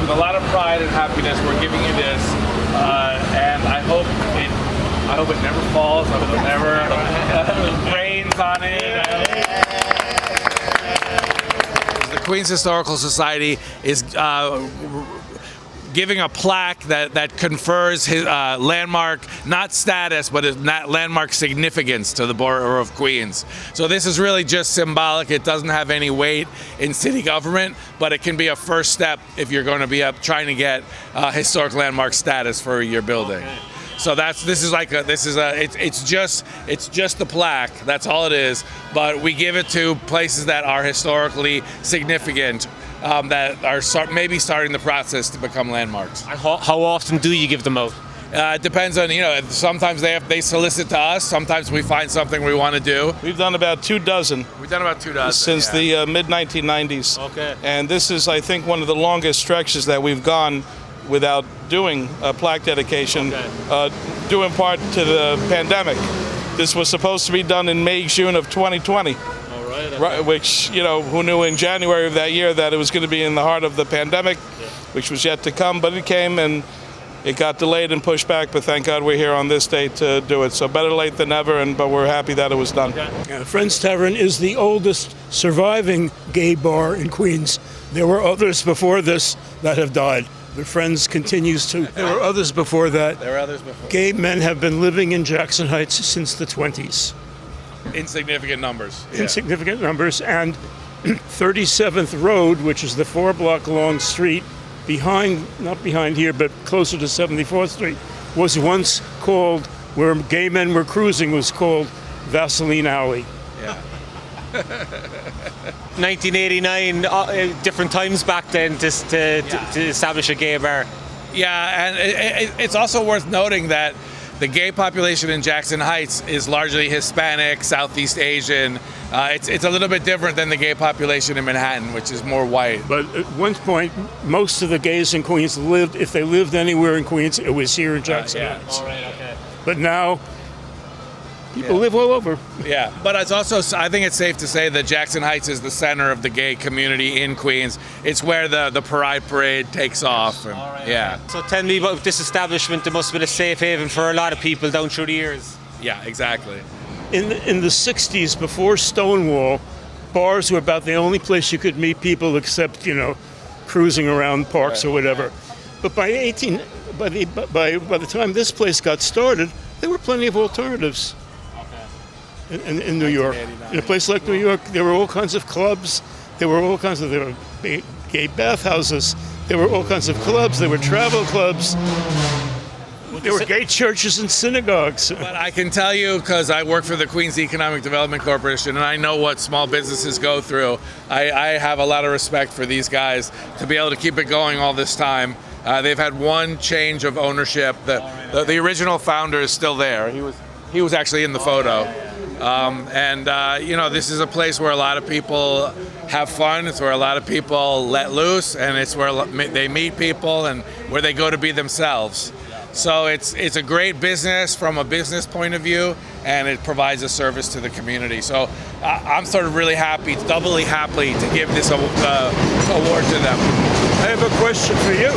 with a lot of pride and happiness, we're giving you this, and I hope it never falls. I hope it never rains on it. The Queens Historical Society is giving a plaque that confers his landmark, not status, but landmark significance to the borough of Queens. So this is really just symbolic. It doesn't have any weight in city government, but it can be a first step if you're going to be trying to get historic landmark status for your building. Okay. So it's just the plaque. That's all it is. But we give it to places that are historically significant, that are maybe starting the process to become landmarks. How often do you give them out? It depends on, sometimes they solicit to us. Sometimes we find something we want to do. We've done about 24. We've done about 24 since the mid-1990s. Okay. And this is, I think, one of the longest stretches that we've gone without doing a plaque dedication, due in part to the pandemic. This was supposed to be done in May, June of 2020. Right, which, who knew in January of that year that it was going to be in the heart of the pandemic, which was yet to come, but it came and it got delayed and pushed back, but thank God we're here on this day to do it. So better late than never, but we're happy that it was done. Friends Tavern is the oldest surviving gay bar in Queens. There were others before this that have died. But Friends continues to. There were others before that. There were others before. Gay men have been living in Jackson Heights since the 20s. Insignificant numbers. Insignificant numbers. And 37th Road, which is the 4-block long street not behind here, but closer to 74th Street, was once called, where gay men were cruising, was called Vaseline Alley. Yeah. 1989, different times back then to establish a gay bar. Yeah, and it's also worth noting that the gay population in Jackson Heights is largely Hispanic, Southeast Asian. It's a little bit different than the gay population in Manhattan, which is more white. But at one point, most of the gays in Queens if they lived anywhere in Queens, it was here in Jackson Heights. All right, okay. But now, people live all over. Yeah, but it's also, I think it's safe to say that Jackson Heights is the center of the gay community in Queens. It's where the Pride Parade takes off. And, yeah. So tell me about this establishment. It must have been a safe haven for a lot of people down through the years. Yeah, exactly. In the 60s, before Stonewall, bars were about the only place you could meet people except, cruising around parks or whatever. But by the time this place got started, there were plenty of alternatives. In New York. In a place like New York, there were all kinds of clubs. There were gay bathhouses. There were all kinds of clubs. There were travel clubs. There were gay churches and synagogues. But I can tell you, because I work for the Queens Economic Development Corporation, and I know what small businesses go through, I have a lot of respect for these guys to be able to keep it going all this time. They've had one change of ownership. The original founder is still there. He was actually in the photo. This is a place where a lot of people have fun. It's where a lot of people let loose, and it's where they meet people and where they go to be themselves. So it's a great business from a business point of view, and it provides a service to the community. So I'm sort of really happy, doubly happy to give this award to them. I have a question for you.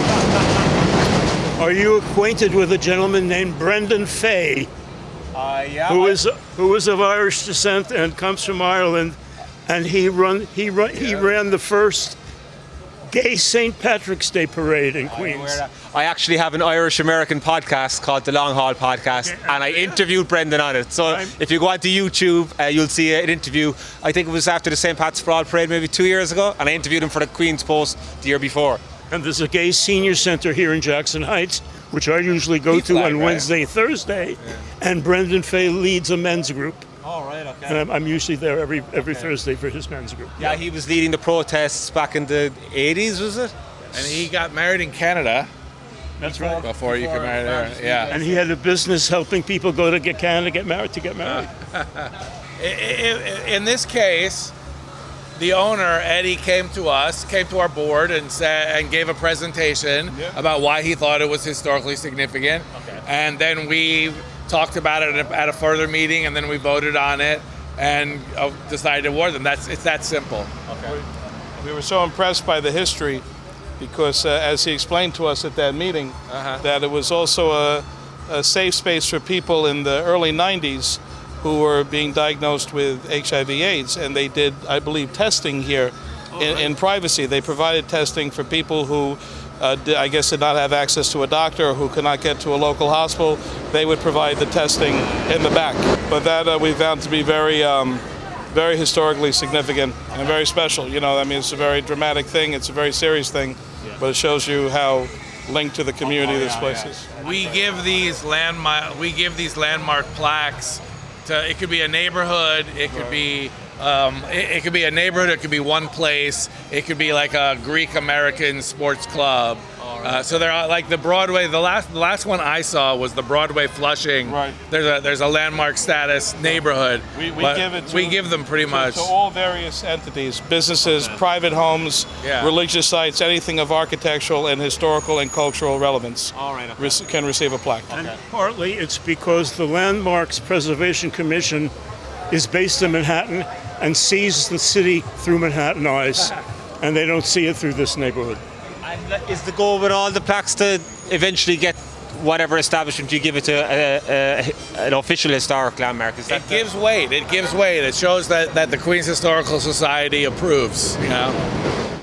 Are you acquainted with a gentleman named Brendan Fay? Yeah. Who is of Irish descent and comes from Ireland, and he ran the first gay St. Patrick's Day parade in Queens. I actually have an Irish-American podcast called The Long Haul Podcast, and I interviewed Brendan on it. So if you go onto YouTube, you'll see an interview. I think it was after the St. Pat's Broad Parade maybe 2 years ago, and I interviewed him for the Queen's Post the year before. And there's a gay senior center here in Jackson Heights, which I usually go to on Wednesday, Thursday, and Brendan Fay leads a men's group. All right, okay. And I'm usually there every Thursday for his men's group. Yeah, he was leading the protests back in the 80s, was it? And he got married in Canada. That's right. Before you could marry there, yeah. And he had a business helping people go to Canada to get married. In this case, the owner, Eddie, came to our board and gave a presentation about why he thought it was historically significant. Okay. And then we talked about it at a further meeting, and then we voted on it and decided to award them. It's that simple. Okay. We were so impressed by the history because as he explained to us at that meeting, that it was also a safe space for people in the early 90s who were being diagnosed with HIV/AIDS, and they did, I believe, testing here in privacy. They provided testing for people who I guess did not have access to a doctor or who could not get to a local hospital. They would provide the testing in the back. But that we found to be very, very historically significant and very special. You know, I mean, it's a very dramatic thing. It's a very serious thing, but it shows you how linked to the community this place is. We give these landmark plaques to. It could be a neighborhood. It could be. It could be a neighborhood, it could be one place, it could be like a Greek American sports club. So there are like the Broadway, the last one I saw was the Broadway Flushing. Right. There's a landmark status neighborhood. We give them pretty much to all various entities, businesses, private homes, religious sites, anything of architectural and historical and cultural relevance can receive a plaque. And partly it's because the Landmarks Preservation Commission is based in Manhattan and sees the city through Manhattan eyes, and they don't see it through this neighborhood. And is the goal with all the plaques to eventually get whatever establishment you give it to an official historic landmark? Is that it gives weight. It gives weight. It shows that the Queens Historical Society approves. You know.